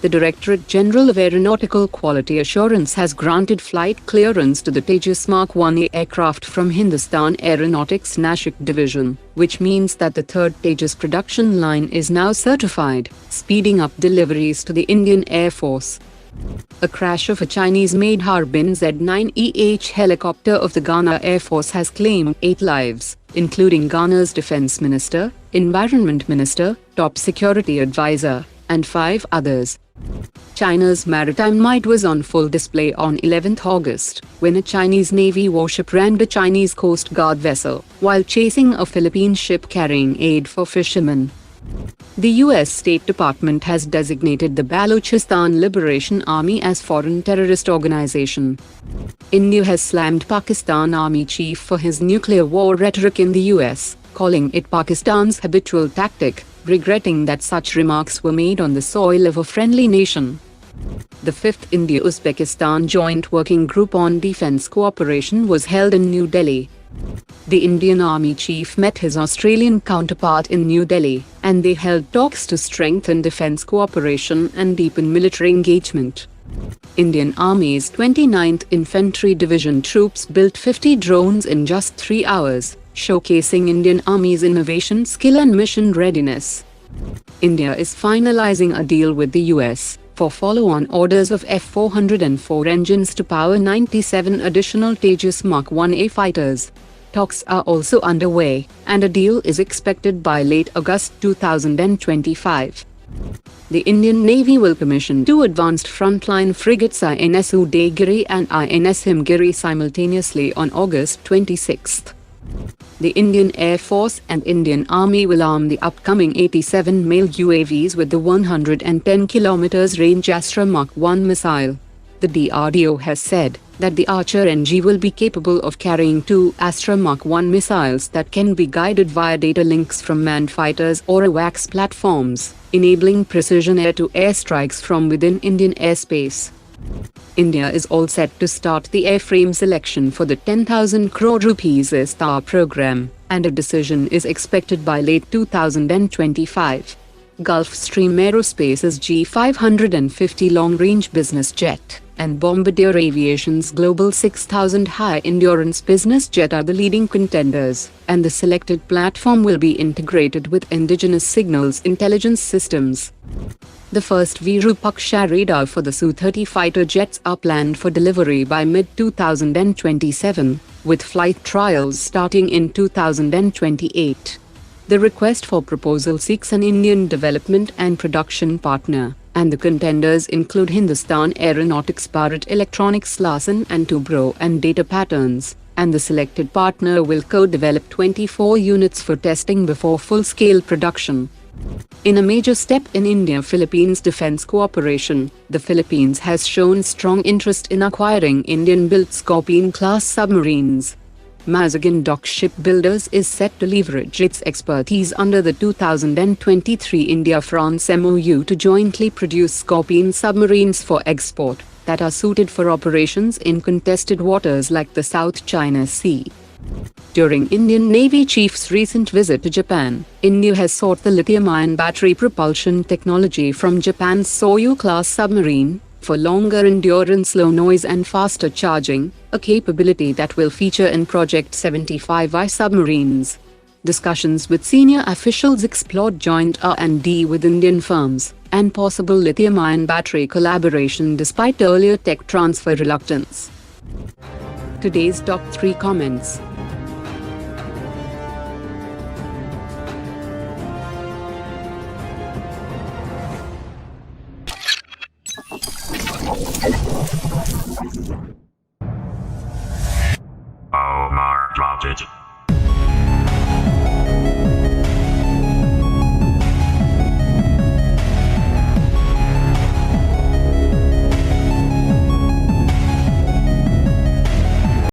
The Directorate General of Aeronautical Quality Assurance has granted flight clearance to the Tejas Mark 1A aircraft from Hindustan Aeronautics Nashik division, which means that the third Tejas production line is now certified, speeding up deliveries to the Indian Air Force. A crash of a Chinese-made Harbin Z-9EH helicopter of the Ghana Air Force has claimed 8 lives, including Ghana's Defense Minister, Environment Minister, Top Security Advisor, and 5 others. China's maritime might was on full display on 11 August, when a Chinese Navy warship rammed a Chinese Coast Guard vessel, while chasing a Philippine ship carrying aid for fishermen. The U.S. State Department has designated the Balochistan Liberation Army as foreign terrorist organization. India has slammed Pakistan Army chief for his nuclear war rhetoric in the U.S., calling it Pakistan's habitual tactic, regretting that such remarks were made on the soil of a friendly nation. The 5th India-Uzbekistan Joint Working Group on Defence Cooperation was held in New Delhi. The Indian Army chief met his Australian counterpart in New Delhi, and they held talks to strengthen defence cooperation and deepen military engagement. Indian Army's 29th Infantry Division troops built 50 drones in just 3 hours, showcasing Indian Army's innovation, skill and mission readiness. India is finalizing a deal with the US for follow-on orders of F-404 engines to power 97 additional Tejas Mark 1A fighters. Talks are also underway, and a deal is expected by late August 2025. The Indian Navy will commission 2 advanced frontline frigates INS Udaygiri and INS Himgiri simultaneously on August 26. The Indian Air Force and Indian Army will arm the upcoming 87 male UAVs with the 110 km range Astra Mark 1 missile. The DRDO has said that the Archer NG will be capable of carrying 2 Astra Mark 1 missiles that can be guided via data links from manned fighters or AWACS platforms, enabling precision air-to-air strikes from within Indian airspace. India is all set to start the airframe selection for the 10,000 crore rupees Astra program, and a decision is expected by late 2025. Gulfstream Aerospace's G550 long-range business jet and Bombardier Aviation's Global 6000 high-endurance business jet are the leading contenders, and the selected platform will be integrated with indigenous signals intelligence systems. The first Virupaksha radar for the Su-30 fighter jets are planned for delivery by mid-2027, with flight trials starting in 2028. The request for proposal seeks an Indian development and production partner, and the contenders include Hindustan Aeronautics, Bharat Electronics, Larsen & Toubro and Data Patterns, and the selected partner will co-develop 24 units for testing before full-scale production. In a major step in India-Philippines defense cooperation, the Philippines has shown strong interest in acquiring Indian-built Scorpene-class submarines. Mazagan Dock Shipbuilders is set to leverage its expertise under the 2023 India-France MOU to jointly produce Scorpene submarines for export that are suited for operations in contested waters like the South China Sea. During Indian Navy Chief's recent visit to Japan, India has sought the lithium-ion battery propulsion technology from Japan's Soryu-class submarine for longer endurance, low noise and faster charging, a capability that will feature in Project 75I submarines. Discussions with senior officials explored joint R&D with Indian firms and possible lithium-ion battery collaboration despite earlier tech transfer reluctance. Today's top 3 comments.